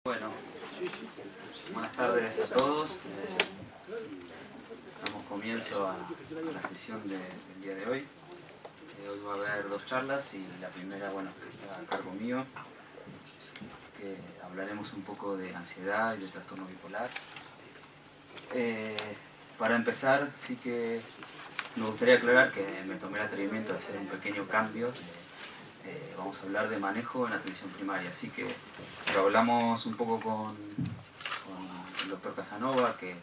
Bueno, buenas tardes a todos. Damos comienzo a la sesión del día de hoy. Hoy va a haber dos charlas y la primera, bueno, está a cargo mío, que hablaremos un poco de ansiedad y de trastorno bipolar. Para empezar, sí que me gustaría aclarar que me tomé el atrevimiento de hacer un pequeño cambio. Vamos a hablar de manejo en atención primaria, así que lo hablamos un poco con el doctor Casanova, que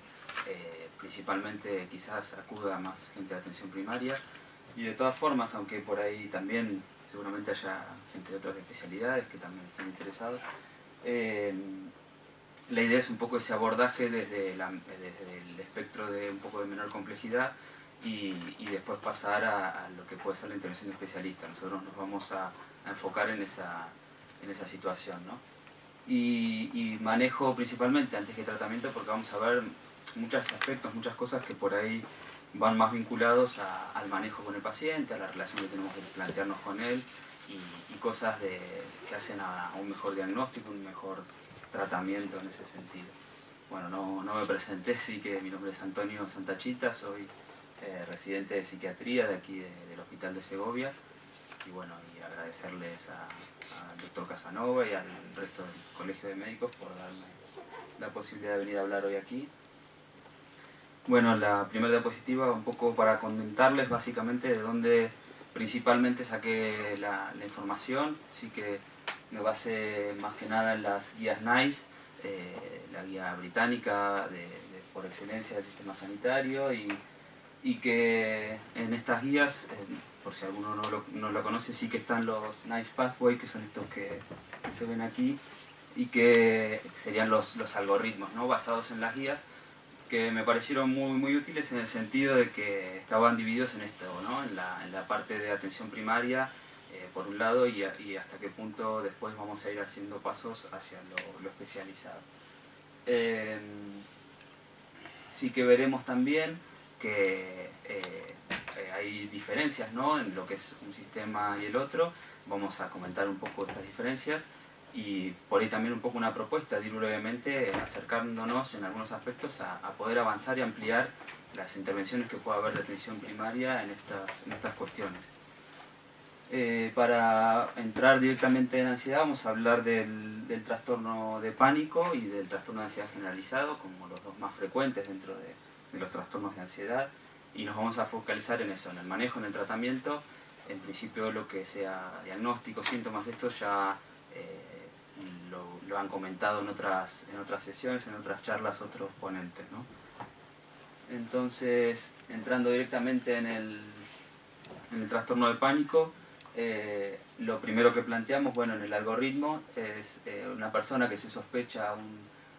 principalmente quizás acuda a más gente de atención primaria, y de todas formas, aunque por ahí también seguramente haya gente de otras especialidades que también estén interesados, la idea es un poco ese abordaje desde el espectro de un poco de menor complejidad, y después pasar a lo que puede ser la intervención de especialista. Nosotros nos vamos a enfocar en esa situación, ¿no? Y manejo principalmente antes que tratamiento, porque vamos a ver muchos aspectos, muchas cosas que por ahí van más vinculados al manejo con el paciente, a la relación que tenemos que plantearnos con él, y cosas que hacen a un mejor diagnóstico, un mejor tratamiento en ese sentido. Bueno, no me presenté, sí que mi nombre es Antonio Santachita, soy residente de psiquiatría de aquí del Hospital de Segovia, y bueno, y agradecerles al doctor Casanova y al resto del Colegio de Médicos por darme la posibilidad de venir a hablar hoy aquí. Bueno, la primera diapositiva un poco para comentarles básicamente de dónde principalmente saqué la información. Sí que me basé más que nada en las guías NICE, la guía británica por excelencia del sistema sanitario, y que en estas guías, por si alguno no lo conoce, sí que están los NICE Pathway, que son estos que se ven aquí, y que serían los algoritmos, ¿no?, basados en las guías, que me parecieron muy útiles en el sentido de que estaban divididos en esto, ¿no?, en la parte de atención primaria, por un lado, y hasta qué punto después vamos a ir haciendo pasos hacia lo especializado. Sí que veremos también que hay diferencias, ¿no?, en lo que es un sistema y el otro. Vamos a comentar un poco estas diferencias y por ahí también un poco una propuesta de ir brevemente acercándonos en algunos aspectos a poder avanzar y ampliar las intervenciones que pueda haber de atención primaria en estas cuestiones. Para entrar directamente en ansiedad, vamos a hablar del trastorno de pánico y del trastorno de ansiedad generalizado como los dos más frecuentes dentro de los trastornos de ansiedad, y nos vamos a focalizar en eso, en el manejo, en el tratamiento. En principio lo que sea diagnóstico, síntomas, esto ya lo han comentado en otras sesiones, en otras charlas, otros ponentes, ¿no? Entonces, entrando directamente en el trastorno de pánico, lo primero que planteamos, bueno, en el algoritmo, es una persona que se sospecha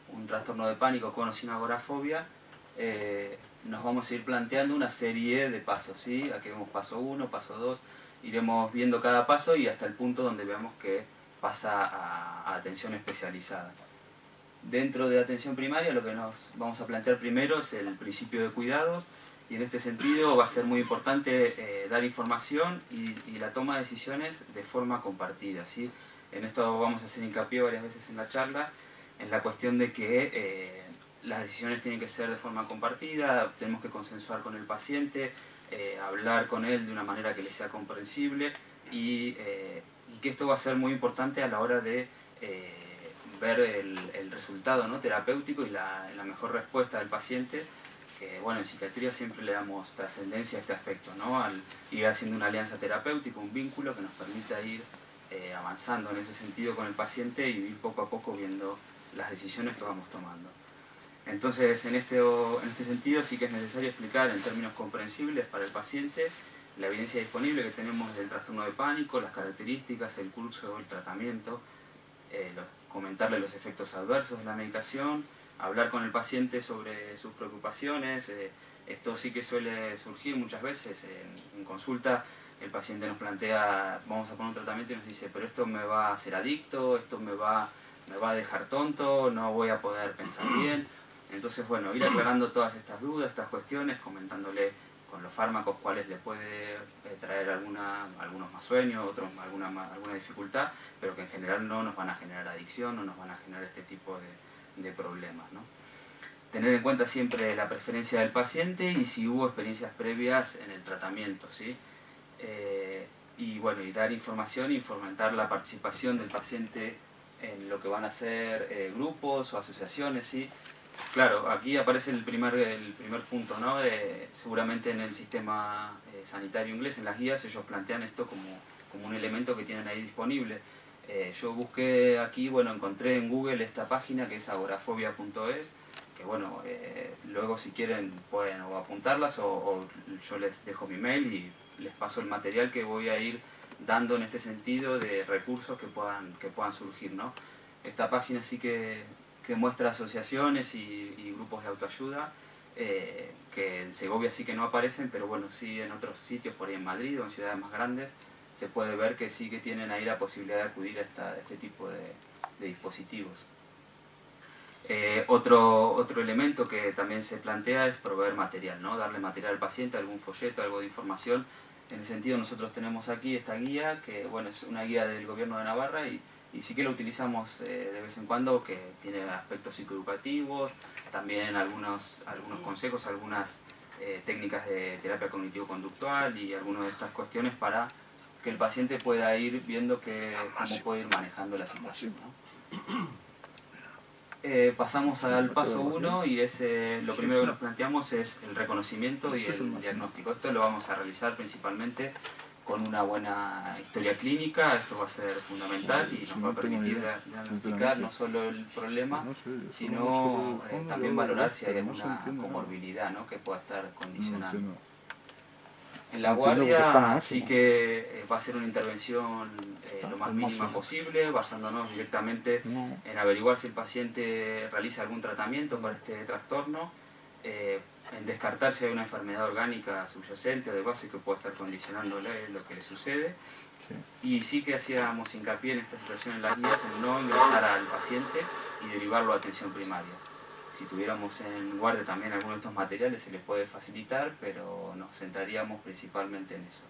un trastorno de pánico con o sin agorafobia. Nos vamos a ir planteando una serie de pasos, ¿sí? Aquí vemos paso 1, paso 2, iremos viendo cada paso y hasta el punto donde veamos que pasa a atención especializada. Dentro de atención primaria lo que nos vamos a plantear primero es el principio de cuidados, y en este sentido va a ser muy importante dar información y la toma de decisiones de forma compartida, ¿sí? En esto vamos a hacer hincapié varias veces en la charla, en la cuestión de que las decisiones tienen que ser de forma compartida, tenemos que consensuar con el paciente, hablar con él de una manera que le sea comprensible, y que esto va a ser muy importante a la hora de ver el resultado, ¿no?, terapéutico y la mejor respuesta del paciente. Que, bueno, en psiquiatría siempre le damos trascendencia a este aspecto, ¿no?, al ir haciendo una alianza terapéutica, un vínculo que nos permita ir avanzando en ese sentido con el paciente y ir poco a poco viendo las decisiones que vamos tomando. Entonces, en este sentido sí que es necesario explicar en términos comprensibles para el paciente la evidencia disponible que tenemos del trastorno de pánico, las características, el curso, el tratamiento, comentarle los efectos adversos de la medicación, hablar con el paciente sobre sus preocupaciones. Esto sí que suele surgir muchas veces en consulta. El paciente nos plantea, vamos a poner un tratamiento, y nos dice, pero esto me va a hacer adicto, esto me va a dejar tonto, no voy a poder pensar bien. Entonces, bueno, ir aclarando todas estas dudas, estas cuestiones, comentándole con los fármacos, cuáles le puede traer algunos más sueño, otros alguna dificultad, pero que en general no nos van a generar adicción, no nos van a generar este tipo de problemas, ¿no? Tener en cuenta siempre la preferencia del paciente y si hubo experiencias previas en el tratamiento, ¿sí? Y bueno, y dar información y fomentar la participación del paciente en lo que van a ser grupos o asociaciones, ¿sí? Claro, aquí aparece el primer punto, ¿no? Seguramente en el sistema sanitario inglés, en las guías, ellos plantean esto como un elemento que tienen ahí disponible. Yo busqué aquí, bueno, encontré en Google esta página que es agorafobia.es, que bueno, luego si quieren pueden o apuntarlas o yo les dejo mi mail y les paso el material que voy a ir dando en este sentido de recursos que puedan surgir, ¿no? Esta página sí que muestra asociaciones y grupos de autoayuda que en Segovia sí que no aparecen, pero bueno, sí en otros sitios, por ahí en Madrid o en ciudades más grandes, se puede ver que sí que tienen ahí la posibilidad de acudir a este tipo de dispositivos. Otro elemento que también se plantea es proveer material, ¿no? Darle material al paciente, algún folleto, algo de información. En ese sentido nosotros tenemos aquí esta guía, que bueno, es una guía del Gobierno de Navarra y sí que la utilizamos de vez en cuando, que tiene aspectos psicoeducativos, también algunos consejos, algunas técnicas de terapia cognitivo-conductual y algunas de estas cuestiones para que el paciente pueda ir viendo cómo puede ir manejando la situación, ¿no? Pasamos al paso 1 y lo primero que nos planteamos es el reconocimiento y el diagnóstico. Esto lo vamos a realizar principalmente con una buena historia clínica. Esto va a ser fundamental y nos va a permitir diagnosticar no solo el problema, sino también valorar si hay alguna comorbilidad, ¿no?, que pueda estar condicionando. En la guardia sí que va a ser una intervención lo más mínima posible, basándonos directamente en averiguar si el paciente realiza algún tratamiento para este trastorno, en descartar si hay una enfermedad orgánica subyacente o de base que pueda estar condicionándole lo que le sucede. Y sí que hacíamos hincapié en esta situación en las guías en no ingresar al paciente y derivarlo a atención primaria. Si tuviéramos en guardia también algunos de estos materiales se les puede facilitar, pero nos centraríamos principalmente en eso.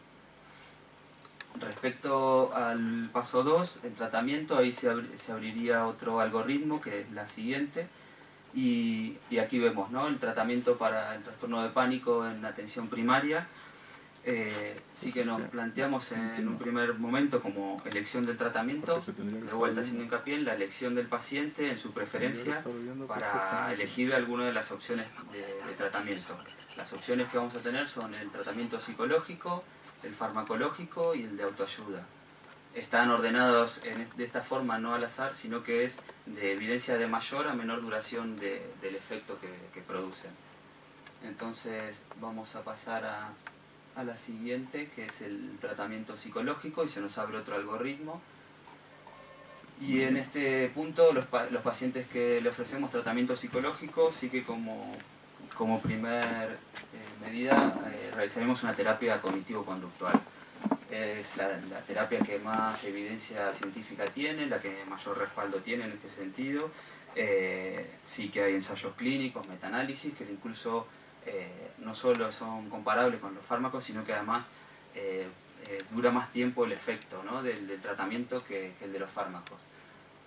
Respecto al paso 2, el tratamiento, ahí se abriría otro algoritmo que es la siguiente. Y aquí vemos, ¿no?, el tratamiento para el trastorno de pánico en atención primaria. Sí que nos planteamos en un primer momento como elección del tratamiento, de vuelta haciendo hincapié en la elección del paciente, en su preferencia para elegir alguna de las opciones de tratamiento. Las opciones que vamos a tener son el tratamiento psicológico, el farmacológico y el de autoayuda. Están ordenados de esta forma no al azar, sino que es de evidencia de mayor a menor duración del efecto que producen. Entonces vamos a pasar a la siguiente, que es el tratamiento psicológico, y se nos abre otro algoritmo. Y en este punto los pacientes que le ofrecemos tratamiento psicológico, sí que como primer medida realizaremos una terapia cognitivo-conductual. Es la terapia que más evidencia científica tiene, la que mayor respaldo tiene en este sentido. Sí que hay ensayos clínicos, metaanálisis, que incluso no solo son comparables con los fármacos, sino que además dura más tiempo el efecto, ¿no?, del tratamiento que el de los fármacos.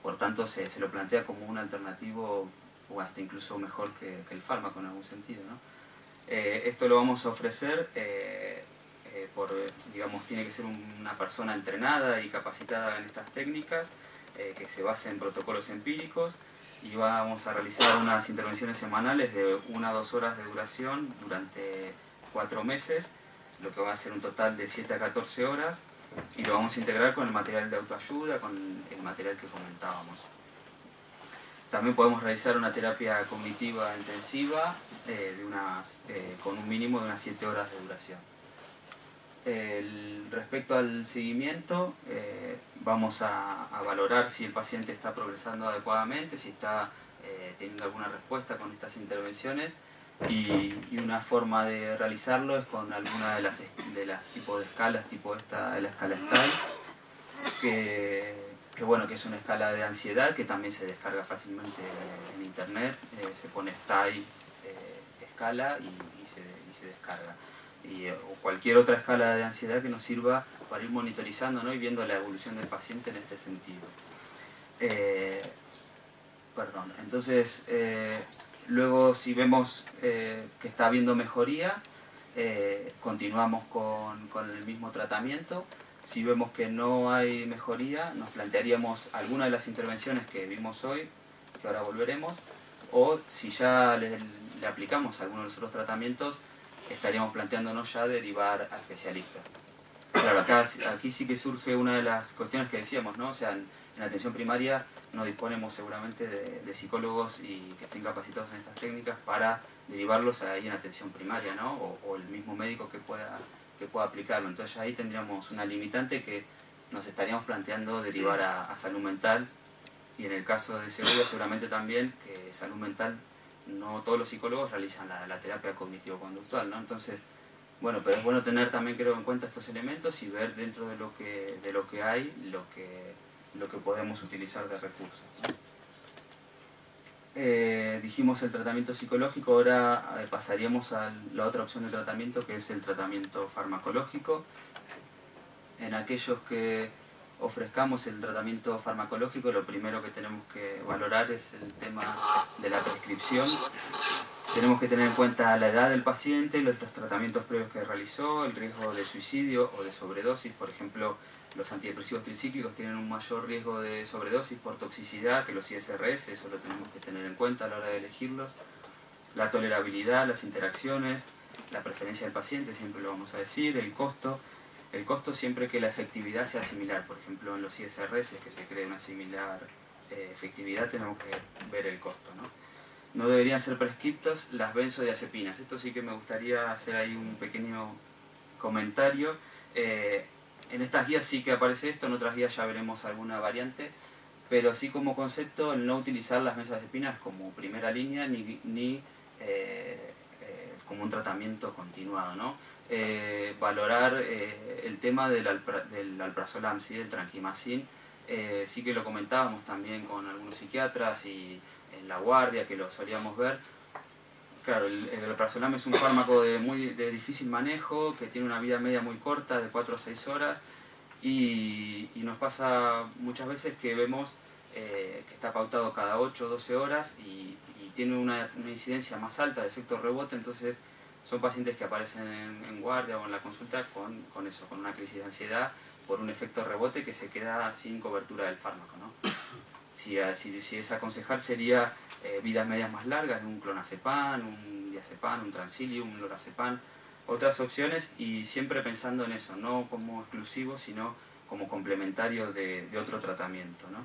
Por tanto, se lo plantea como un alternativo o hasta incluso mejor que el fármaco en algún sentido, ¿no? Esto lo vamos a ofrecer digamos, tiene que ser una persona entrenada y capacitada en estas técnicas, que se base en protocolos empíricos, y vamos a realizar unas intervenciones semanales de 1 a 2 horas de duración durante 4 meses, lo que va a ser un total de 7 a 14 horas, y lo vamos a integrar con el material de autoayuda, con el material que comentábamos. También podemos realizar una terapia cognitiva intensiva con un mínimo de unas 7 horas de duración. Respecto al seguimiento, vamos a valorar si el paciente está progresando adecuadamente, si está teniendo alguna respuesta con estas intervenciones, y una forma de realizarlo es con alguna de las tipos de escalas, tipo esta de la escala STAI, que bueno, que es una escala de ansiedad que también se descarga fácilmente en internet. Se pone STAI escala y se descarga. o cualquier otra escala de ansiedad que nos sirva para ir monitorizando, ¿no? Y viendo la evolución del paciente en este sentido. Entonces, luego si vemos que está habiendo mejoría, continuamos con el mismo tratamiento. Si vemos que no hay mejoría, nos plantearíamos alguna de las intervenciones que vimos hoy, que ahora volveremos, o si ya le aplicamos alguno de los otros tratamientos, estaríamos planteándonos ya derivar a especialistas. Claro, aquí sí que surge una de las cuestiones que decíamos, ¿no? O sea, en atención primaria no disponemos seguramente de psicólogos y que estén capacitados en estas técnicas para derivarlos ahí en atención primaria, ¿no? O el mismo médico que pueda aplicarlo. Entonces ahí tendríamos una limitante que nos estaríamos planteando derivar a salud mental, y en el caso de Segovia seguramente también, que salud mental no todos los psicólogos realizan la terapia cognitivo-conductual, ¿no? Entonces, bueno, pero es bueno tener también, creo, en cuenta estos elementos y ver dentro de lo que hay lo que podemos utilizar de recursos, ¿no? Dijimos el tratamiento psicológico, ahora pasaríamos a la otra opción de tratamiento, que es el tratamiento farmacológico. En aquellos que ofrezcamos el tratamiento farmacológico, lo primero que tenemos que valorar es el tema de la prescripción. Tenemos que tener en cuenta la edad del paciente, los tratamientos previos que realizó, el riesgo de suicidio o de sobredosis. Por ejemplo, los antidepresivos tricíclicos tienen un mayor riesgo de sobredosis por toxicidad que los ISRS, eso lo tenemos que tener en cuenta a la hora de elegirlos. La tolerabilidad, las interacciones, la preferencia del paciente, siempre lo vamos a decir, el costo. El costo siempre que la efectividad sea similar. Por ejemplo, en los ISRS, que se cree una similar efectividad, tenemos que ver el costo, ¿no? No deberían ser prescriptos las benzodiazepinas. Esto sí que me gustaría hacer ahí un pequeño comentario. En estas guías sí que aparece esto, en otras guías ya veremos alguna variante, pero así como concepto, el no utilizar las benzodiazepinas como primera línea ni como un tratamiento continuado, ¿no? Valorar el tema del alprazolam, ¿sí? Del tranquimacin, sí que lo comentábamos también con algunos psiquiatras y en la guardia, que lo solíamos ver. Claro, el alprazolam es un fármaco de difícil manejo, que tiene una vida media muy corta, de 4 a 6 horas, y nos pasa muchas veces que vemos que está pautado cada 8 o 12 horas y tiene una incidencia más alta de efecto rebote. Entonces son pacientes que aparecen en guardia o en la consulta con eso, con una crisis de ansiedad por un efecto rebote que se queda sin cobertura del fármaco, ¿no? Si es aconsejar, sería vidas medias más largas, un clonazepam, un diazepam, un transilium, un lorazepam, otras opciones, y siempre pensando en eso, no como exclusivo, sino como complementario de otro tratamiento, ¿no?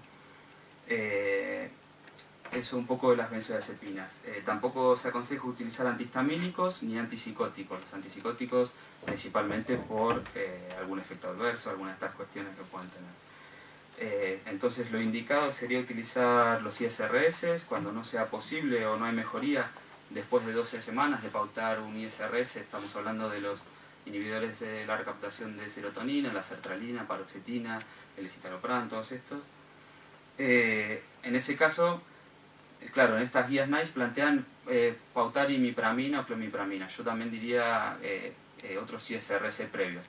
Eso un poco de las benzodiazepinas. Tampoco se aconseja utilizar antihistamínicos ni antipsicóticos. Los antipsicóticos principalmente por algún efecto adverso, algunas de estas cuestiones que puedan tener. Entonces lo indicado sería utilizar los ISRS cuando no sea posible o no hay mejoría después de 12 semanas de pautar un ISRS. Estamos hablando de los inhibidores de la recaptación de serotonina, la sertralina, paroxetina, el escitalopram, todos estos. En ese caso, claro, en estas guías NICE plantean pautar imipramina o clomipramina. Yo también diría otros ISRS previos.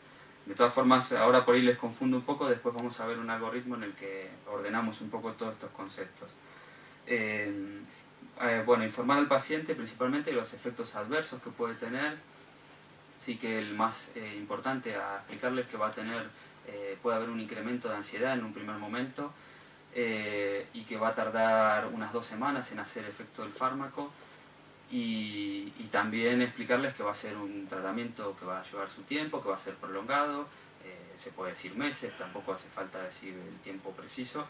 De todas formas, ahora por ahí les confundo un poco, después vamos a ver un algoritmo en el que ordenamos un poco todos estos conceptos. Bueno, informar al paciente principalmente de los efectos adversos que puede tener. Sí que el más importante a explicarles que va a tener, puede haber un incremento de ansiedad en un primer momento, y que va a tardar unas 2 semanas en hacer efecto del fármaco, y también explicarles que va a ser un tratamiento que va a llevar su tiempo, que va a ser prolongado, se puede decir meses, tampoco hace falta decir el tiempo preciso,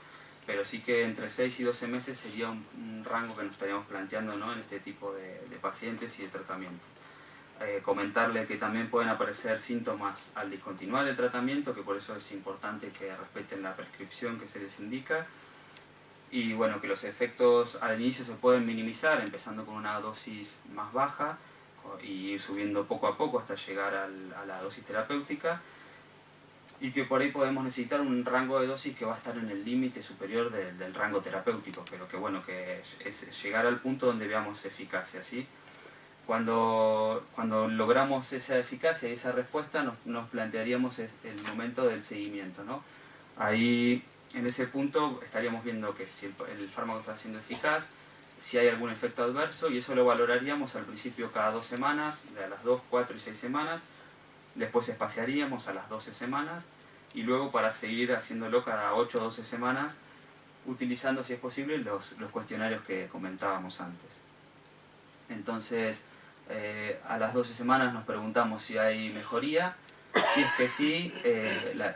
pero sí que entre 6 y 12 meses sería un rango que nos estaríamos planteando, ¿no? En este tipo de pacientes y de tratamiento. Comentarle que también pueden aparecer síntomas al discontinuar el tratamiento, que por eso es importante que respeten la prescripción que se les indica, y bueno, que los efectos al inicio se pueden minimizar empezando con una dosis más baja y ir subiendo poco a poco hasta llegar a la dosis terapéutica, y que por ahí podemos necesitar un rango de dosis que va a estar en el límite superior del rango terapéutico, pero que bueno, que es llegar al punto donde veamos eficacia, ¿sí? Cuando logramos esa eficacia y esa respuesta, nos plantearíamos el momento del seguimiento, ¿no? Ahí, en ese punto, estaríamos viendo que si el fármaco está siendo eficaz, si hay algún efecto adverso, y eso lo valoraríamos al principio cada 2 semanas, de a las 2, 4 y 6 semanas, después espaciaríamos a las 12 semanas, y luego para seguir haciéndolo cada 8 o 12 semanas, utilizando, si es posible, los cuestionarios que comentábamos antes. Entonces, a las 12 semanas nos preguntamos si hay mejoría. Si es que sí,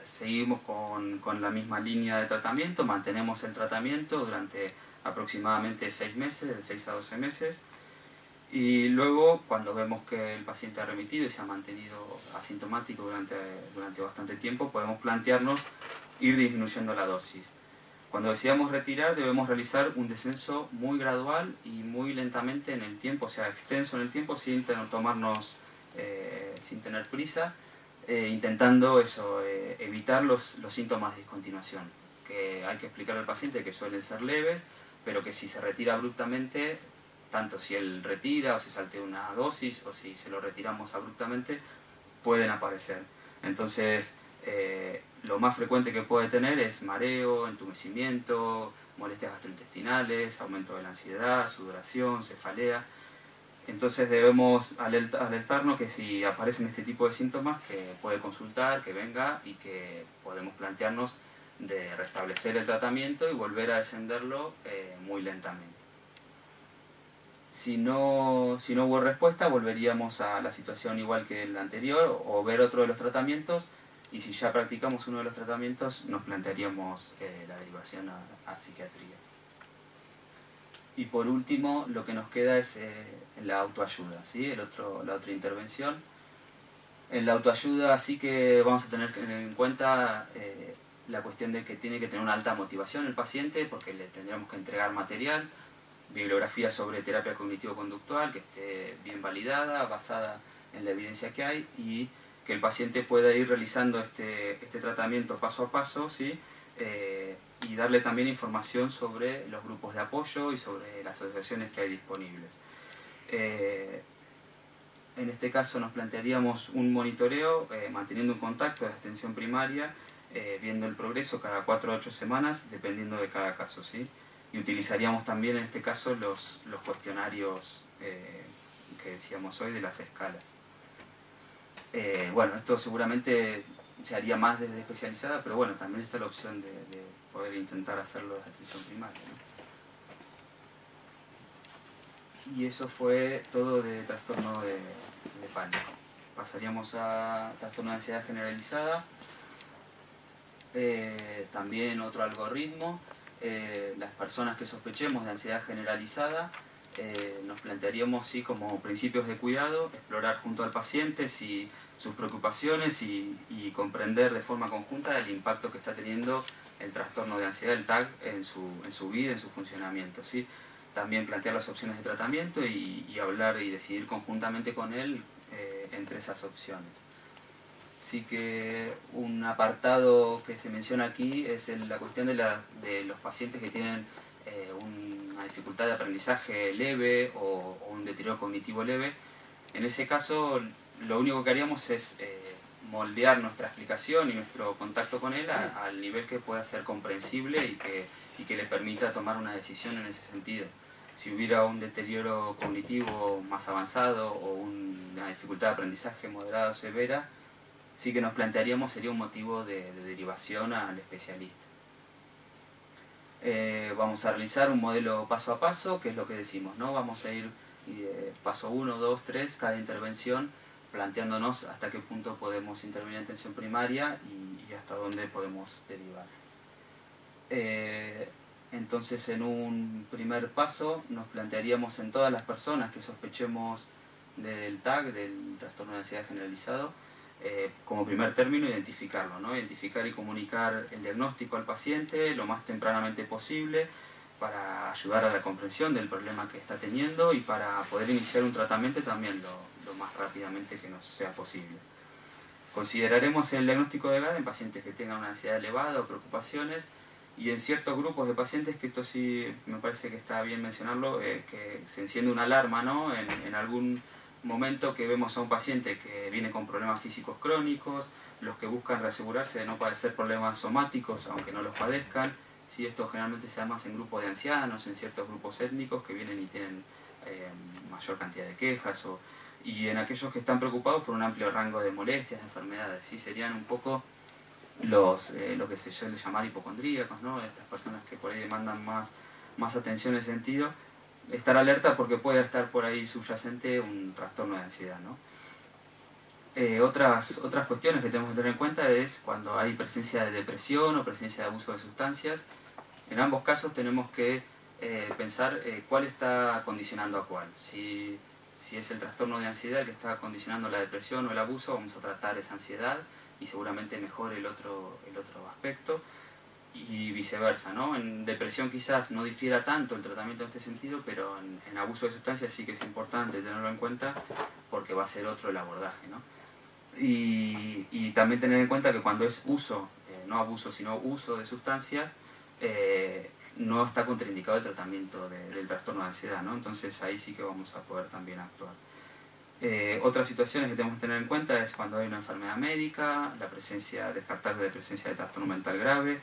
seguimos con la misma línea de tratamiento, mantenemos el tratamiento durante aproximadamente 6 meses, de 6 a 12 meses. Y luego, cuando vemos que el paciente ha remitido y se ha mantenido asintomático durante bastante tiempo, podemos plantearnos ir disminuyendo la dosis. Cuando decidamos retirar, debemos realizar un descenso muy gradual y muy lentamente en el tiempo, o sea, extenso en el tiempo, sin tener prisa, intentando evitar los síntomas de discontinuación, que hay que explicarle al paciente que suelen ser leves, pero que si se retira abruptamente, tanto si él retira o se saltea una dosis o si se lo retiramos abruptamente, pueden aparecer. Entonces, lo más frecuente que puede tener es mareo, entumecimiento, molestias gastrointestinales, aumento de la ansiedad, sudoración, cefalea. Entonces debemos alertarnos que si aparecen este tipo de síntomas, que puede consultar, que venga, y que podemos plantearnos de restablecer el tratamiento y volver a descenderlo muy lentamente. Si no hubo respuesta, volveríamos a la situación igual que el anterior o ver otro de los tratamientos, y si ya practicamos uno de los tratamientos, nos plantearíamos la derivación a psiquiatría. Y por último, lo que nos queda es la autoayuda, ¿sí? La otra intervención. En la autoayuda sí que vamos a tener en cuenta la cuestión de que tiene que tener una alta motivación el paciente, porque le tendríamos que entregar material, bibliografía sobre terapia cognitivo-conductual que esté bien validada, basada en la evidencia que hay, y que el paciente pueda ir realizando este tratamiento paso a paso, ¿sí? Y darle también información sobre los grupos de apoyo y sobre las asociaciones que hay disponibles. En este caso nos plantearíamos un monitoreo, manteniendo un contacto de atención primaria, viendo el progreso cada 4 a 8 semanas, dependiendo de cada caso, ¿sí? Y utilizaríamos también en este caso los cuestionarios que decíamos hoy de las escalas. Bueno, esto seguramente se haría más desde especializada, pero bueno, también está la opción de poder intentar hacerlo desde atención primaria, ¿no? Y eso fue todo de trastorno de pánico. Pasaríamos a trastorno de ansiedad generalizada. También otro algoritmo. Las personas que sospechemos de ansiedad generalizada, nos plantearíamos, sí, como principios de cuidado, explorar junto al paciente sus preocupaciones y comprender de forma conjunta el impacto que está teniendo el trastorno de ansiedad, el TAC, en su vida, en su funcionamiento, ¿sí? También plantear las opciones de tratamiento y hablar y decidir conjuntamente con él entre esas opciones. Así que un apartado que se menciona aquí es la cuestión de los pacientes que tienen una dificultad de aprendizaje leve o un deterioro cognitivo leve. En ese caso, lo único que haríamos es moldear nuestra explicación y nuestro contacto con él al nivel que pueda ser comprensible y que le permita tomar una decisión en ese sentido. Si hubiera un deterioro cognitivo más avanzado o una dificultad de aprendizaje moderada o severa, sí que nos plantearíamos, sería un motivo de derivación al especialista. Vamos a realizar un modelo paso a paso, que es lo que decimos, ¿no? Vamos a ir paso 1, 2, 3, cada intervención, planteándonos hasta qué punto podemos intervenir en atención primaria y hasta dónde podemos derivar. Entonces, en un primer paso, nos plantearíamos en todas las personas que sospechemos del TAC, del trastorno de ansiedad generalizado, como primer término, identificarlo, ¿no? Identificar y comunicar el diagnóstico al paciente lo más tempranamente posible para ayudar a la comprensión del problema que está teniendo y para poder iniciar un tratamiento también lo más rápidamente que nos sea posible. Consideraremos el diagnóstico de GAD en pacientes que tengan una ansiedad elevada o preocupaciones, y en ciertos grupos de pacientes, que esto sí me parece que está bien mencionarlo, que se enciende una alarma, ¿no? En algún momento que vemos a un paciente que viene con problemas físicos crónicos, los que buscan reasegurarse de no padecer problemas somáticos, aunque no los padezcan, ¿sí? Esto generalmente se da más en grupos de ancianos, en ciertos grupos étnicos que vienen y tienen mayor cantidad de quejas, y en aquellos que están preocupados por un amplio rango de molestias, de enfermedades, ¿sí? Serían un poco lo que se suele llamar hipocondríacos, ¿no? Estas personas que por ahí demandan más atención en ese sentido, estar alerta porque puede estar por ahí subyacente un trastorno de ansiedad, ¿no? Otras cuestiones que tenemos que tener en cuenta es cuando hay presencia de depresión o presencia de abuso de sustancias. En ambos casos tenemos que pensar cuál está condicionando a cuál. Si es el trastorno de ansiedad el que está condicionando la depresión o el abuso, vamos a tratar esa ansiedad y seguramente mejore el otro aspecto, y viceversa, ¿no? En depresión quizás no difiera tanto el tratamiento en este sentido, pero en abuso de sustancias sí que es importante tenerlo en cuenta porque va a ser otro el abordaje, ¿no? Y también tener en cuenta que cuando es uso, no abuso, sino uso de sustancias, no está contraindicado el tratamiento del trastorno de ansiedad, ¿no? Entonces ahí sí que vamos a poder también actuar. Otras situaciones que tenemos que tener en cuenta es cuando hay una enfermedad médica, descartar de presencia de trastorno mental grave,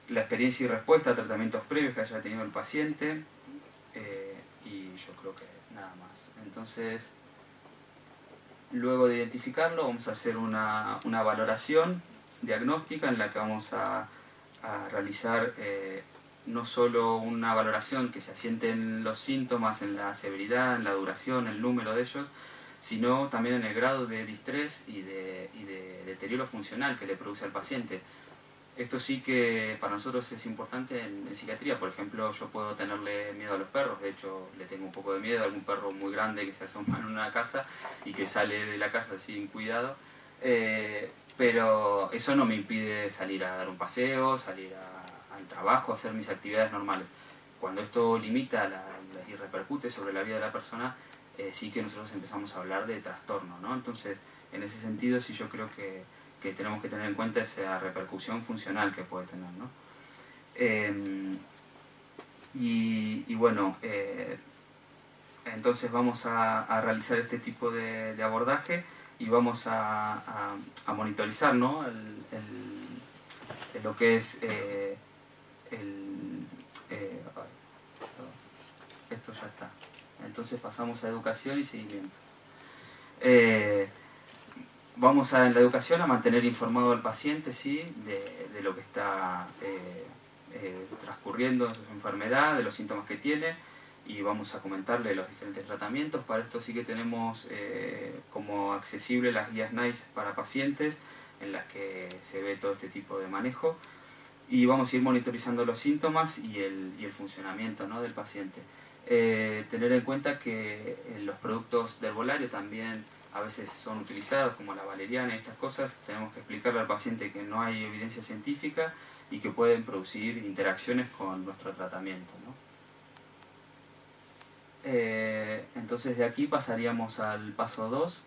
la experiencia y respuesta a tratamientos previos que haya tenido el paciente, y yo creo que nada más. Entonces, luego de identificarlo, vamos a hacer una valoración diagnóstica en la que vamos a realizar no solo una valoración que se asiente en los síntomas, en la severidad, en la duración, el número de ellos, sino también en el grado de distrés y de deterioro funcional que le produce al paciente. Esto sí que para nosotros es importante en psiquiatría. Por ejemplo, yo puedo tenerle miedo a los perros, de hecho le tengo un poco de miedo a algún perro muy grande que se asoma en una casa y que sale de la casa sin cuidado, pero eso no me impide salir a dar un paseo, salir al trabajo, hacer mis actividades normales. Cuando esto limita y repercute sobre la vida de la persona, sí que nosotros empezamos a hablar de trastorno, ¿no? Entonces, en ese sentido sí yo creo que tenemos que tener en cuenta esa repercusión funcional que puede tener, ¿no? Y bueno, entonces vamos a realizar este tipo de abordaje y vamos a monitorizar, ¿no? Lo que es esto ya está. Entonces pasamos a educación y seguimiento. Vamos en la educación a mantener informado al paciente, ¿sí? de lo que está transcurriendo en su enfermedad, de los síntomas que tiene, y vamos a comentarle los diferentes tratamientos. Para esto sí que tenemos como accesible las guías NICE para pacientes, en las que se ve todo este tipo de manejo, y vamos a ir monitorizando los síntomas y el funcionamiento, ¿no? del paciente. Tener en cuenta que los productos de herbolario también a veces son utilizados, como la valeriana y estas cosas. Tenemos que explicarle al paciente que no hay evidencia científica y que pueden producir interacciones con nuestro tratamiento, ¿no? Entonces de aquí pasaríamos al paso 2.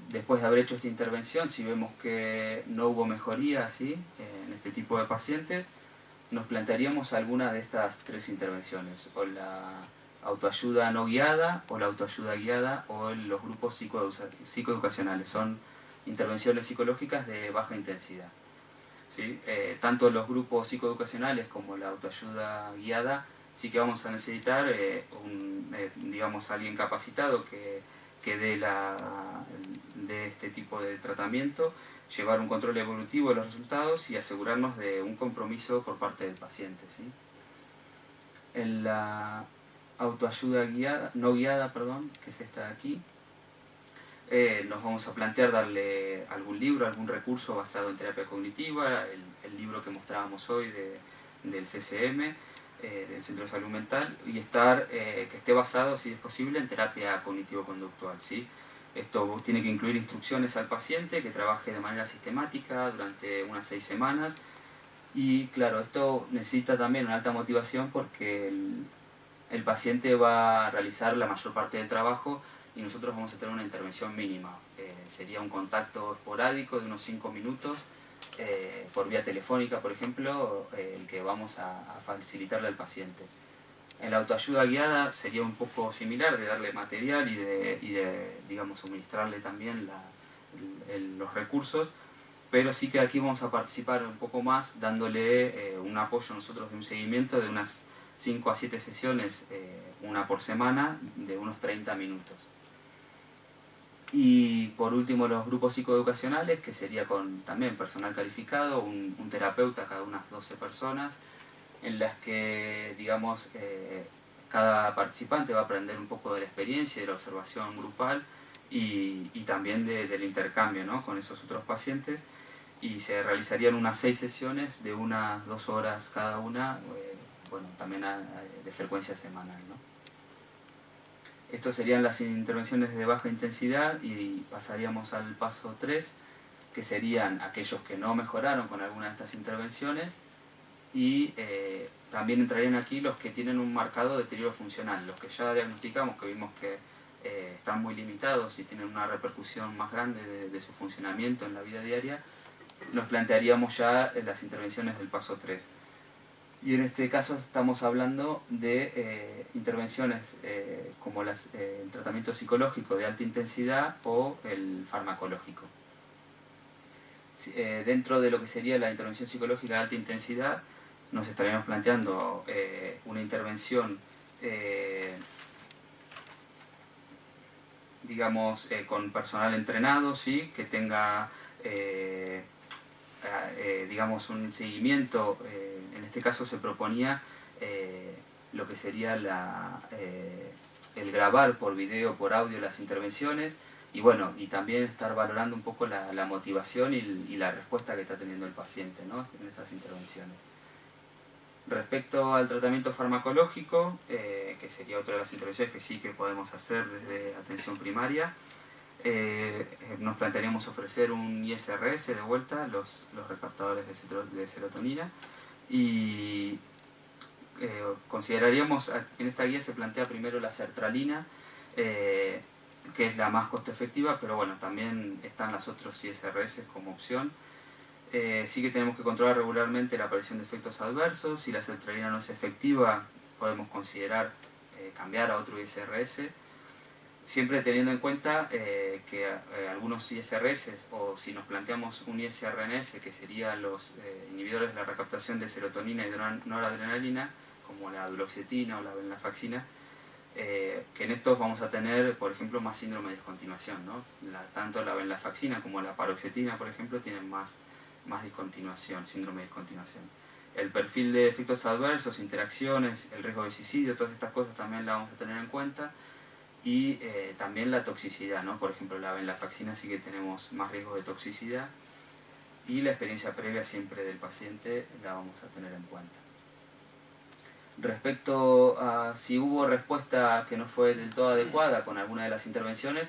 Después de haber hecho esta intervención, si vemos que no hubo mejoría, ¿sí? En este tipo de pacientes, nos plantearíamos alguna de estas 3 intervenciones, o la autoayuda no guiada, o la autoayuda guiada, o los grupos psicoeducacionales. Son intervenciones psicológicas de baja intensidad, ¿sí? Tanto los grupos psicoeducacionales como la autoayuda guiada sí que vamos a necesitar digamos, alguien capacitado que dé este tipo de tratamiento, llevar un control evolutivo de los resultados y asegurarnos de un compromiso por parte del paciente, ¿sí? En la autoayuda no guiada, que es esta de aquí, nos vamos a plantear darle algún libro, algún recurso basado en terapia cognitiva, el libro que mostrábamos hoy del CCM, del Centro de Salud Mental, y que esté basado, si es posible, en terapia cognitivo-conductual, ¿sí? Esto tiene que incluir instrucciones al paciente, que trabaje de manera sistemática durante unas 6 semanas, y claro, esto necesita también una alta motivación porque el paciente va a realizar la mayor parte del trabajo y nosotros vamos a tener una intervención mínima. Sería un contacto esporádico de unos 5 minutos por vía telefónica, por ejemplo, el que vamos a facilitarle al paciente. En la autoayuda guiada sería un poco similar, de darle material y de digamos, suministrarle también los recursos, pero sí que aquí vamos a participar un poco más dándole un apoyo nosotros de un seguimiento de unas 5 a 7 sesiones, una por semana, de unos 30 minutos. Y por último los grupos psicoeducacionales, que sería con también personal calificado, un terapeuta cada unas 12 personas, en las que, digamos, cada participante va a aprender un poco de la experiencia y de la observación grupal y también del intercambio, ¿no?, con esos otros pacientes, y se realizarían unas 6 sesiones de unas 2 horas cada una, bueno, también de frecuencia semanal, ¿no? Estas serían las intervenciones de baja intensidad y pasaríamos al paso 3, que serían aquellos que no mejoraron con alguna de estas intervenciones, y también entrarían aquí los que tienen un marcado deterioro funcional, los que ya diagnosticamos, que vimos que están muy limitados y tienen una repercusión más grande de su funcionamiento en la vida diaria. Nos plantearíamos ya las intervenciones del paso 3. Y en este caso estamos hablando de intervenciones como el tratamiento psicológico de alta intensidad o el farmacológico. Dentro de lo que sería la intervención psicológica de alta intensidad, nos estaríamos planteando una intervención, digamos, con personal entrenado, ¿sí?, que tenga, digamos, un seguimiento. En este caso se proponía lo que sería el grabar por video, por audio las intervenciones, y bueno, y también estar valorando un poco la motivación y la respuesta que está teniendo el paciente, ¿no?, en esas intervenciones. Respecto al tratamiento farmacológico, que sería otra de las intervenciones que sí que podemos hacer desde atención primaria, nos plantearíamos ofrecer un ISRS de vuelta, los recaptadores de serotonina, y consideraríamos, en esta guía se plantea primero la sertralina, que es la más costo efectiva, pero bueno, también están las otros ISRS como opción. Sí que tenemos que controlar regularmente la aparición de efectos adversos. Si la sertralina no es efectiva, podemos considerar cambiar a otro ISRS, siempre teniendo en cuenta que algunos ISRS, o si nos planteamos un ISRNS, que serían los inhibidores de la recaptación de serotonina y noradrenalina, como la duloxetina o la venlafaxina, que en estos vamos a tener, por ejemplo, más síndrome de discontinuación, ¿no? Tanto la venlafaxina como la paroxetina, por ejemplo, tienen más discontinuación, síndrome de discontinuación. El perfil de efectos adversos, interacciones, el riesgo de suicidio, todas estas cosas también las vamos a tener en cuenta, y también la toxicidad, ¿no? Por ejemplo, la venlafaxina sí que tenemos más riesgo de toxicidad, y la experiencia previa siempre del paciente la vamos a tener en cuenta. Respecto a si hubo respuesta que no fue del todo adecuada con alguna de las intervenciones,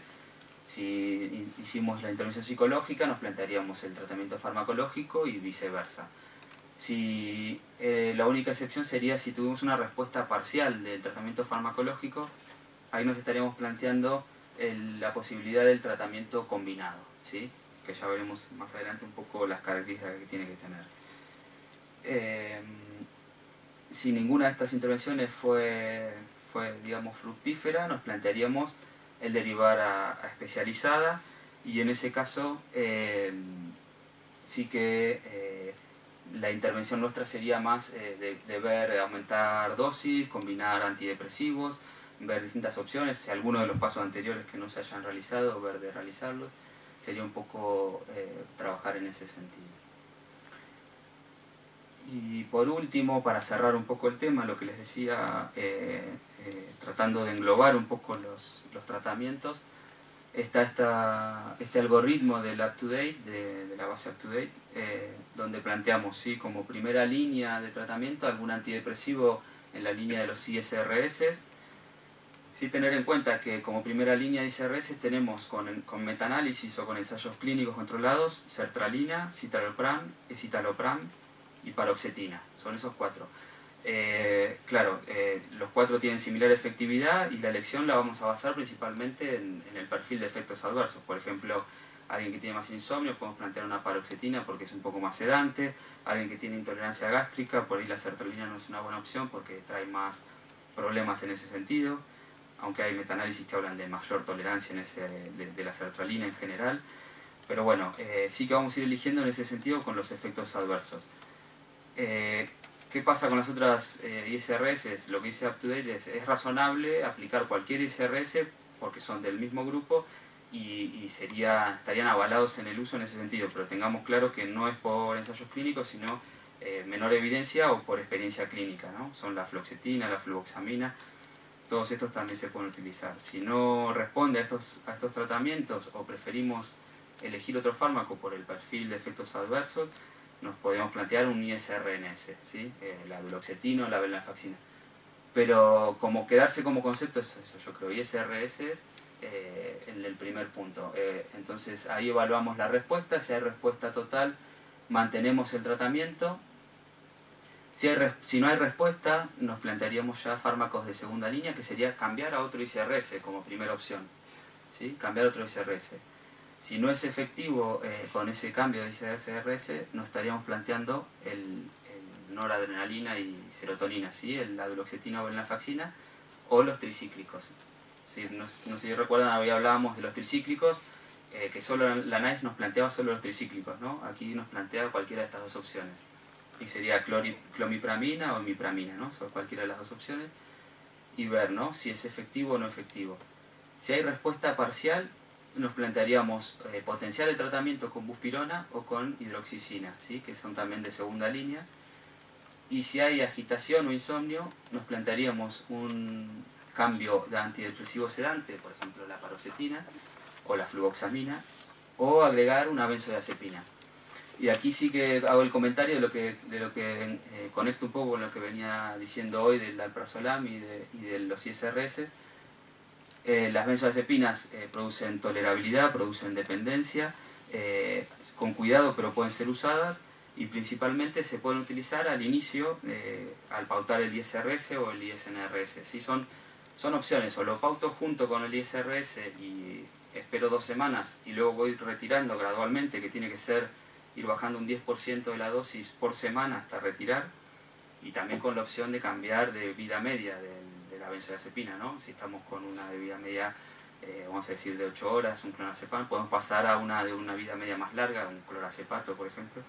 si hicimos la intervención psicológica, nos plantearíamos el tratamiento farmacológico y viceversa. Si la única excepción sería si tuvimos una respuesta parcial del tratamiento farmacológico, ahí nos estaríamos planteando la posibilidad del tratamiento combinado, ¿sí?, que ya veremos más adelante un poco las características que tiene que tener. Si ninguna de estas intervenciones fue digamos, fructífera, nos plantearíamos el derivar a especializada, y en ese caso sí que la intervención nuestra sería más de ver aumentar dosis, combinar antidepresivos, ver distintas opciones, si alguno de los pasos anteriores que no se hayan realizado, ver de realizarlos, sería un poco trabajar en ese sentido. Y por último, para cerrar un poco el tema, lo que les decía, tratando de englobar un poco los tratamientos, está este algoritmo del UpToDate, de la base UpToDate, donde planteamos, ¿sí?, como primera línea de tratamiento algún antidepresivo en la línea de los ISRS. Sí, tener en cuenta que como primera línea de ISRS tenemos con metaanálisis o con ensayos clínicos controlados sertralina, citalopram, escitalopram y paroxetina. Son esos 4. Claro, los 4 tienen similar efectividad, y la elección la vamos a basar principalmente en el perfil de efectos adversos. Por ejemplo, alguien que tiene más insomnio, podemos plantear una paroxetina porque es un poco más sedante. Alguien que tiene intolerancia gástrica, por ahí la sertralina no es una buena opción porque trae más problemas en ese sentido, aunque hay metaanálisis que hablan de mayor tolerancia de la sertralina en general. Pero bueno, sí que vamos a ir eligiendo en ese sentido con los efectos adversos. ¿Qué pasa con las otras ISRS? Lo que dice UpToDate es razonable aplicar cualquier ISRS porque son del mismo grupo y estarían avalados en el uso en ese sentido, pero tengamos claro que no es por ensayos clínicos, sino menor evidencia o por experiencia clínica, ¿no? Son la fluoxetina, la fluvoxamina, todos estos también se pueden utilizar. Si no responde a estos tratamientos o preferimos elegir otro fármaco por el perfil de efectos adversos, nos podemos plantear un ISRNS, ¿sí? La duloxetina o la venlafaxina. Pero como quedarse como concepto es eso, yo creo, ISRS en el primer punto. Entonces ahí evaluamos la respuesta, si hay respuesta total, mantenemos el tratamiento. Si no hay respuesta, nos plantearíamos ya fármacos de segunda línea, que sería cambiar a otro ISRS como primera opción, ¿sí? Cambiar a otro ISRS. Si no es efectivo con ese cambio de ISRS, nos estaríamos planteando el noradrenalina y serotonina, ¿sí? La duloxetina o venlafaxina, o los tricíclicos. ¿Sí? No sé si recuerdan, había hablábamos de los tricíclicos, que solo la NICE nos planteaba solo los tricíclicos, ¿no? Aquí nos plantea cualquiera de estas dos opciones. Y sería clomipramina o imipramina, ¿no? Son cualquiera de las dos opciones. Y ver, ¿no? Si es efectivo o no efectivo. Si hay respuesta parcial, nos plantearíamos potenciar el tratamiento con buspirona o con hidroxicina, ¿sí? Que son también de segunda línea. Y si hay agitación o insomnio, nos plantearíamos un cambio de antidepresivo sedante, por ejemplo la paroxetina o la fluvoxamina, o agregar una benzodiazepina. Y aquí sí que hago el comentario de lo que conecto un poco con lo que venía diciendo hoy del alprazolam y de los ISRS. Las benzodiazepinas producen tolerabilidad, producen dependencia, con cuidado pero pueden ser usadas, y principalmente se pueden utilizar al inicio, al pautar el ISRS o el ISNRS. ¿Sí? Son opciones, o lo pauto junto con el ISRS y espero 2 semanas y luego voy retirando gradualmente, que tiene que ser ir bajando un 10% de la dosis por semana hasta retirar, y también con la opción de cambiar de vida media de la benzodiazepina, ¿no? Si estamos con una de vida media, vamos a decir de 8 horas, un clonazepam, podemos pasar a una de una vida media más larga, un clorazepato por ejemplo.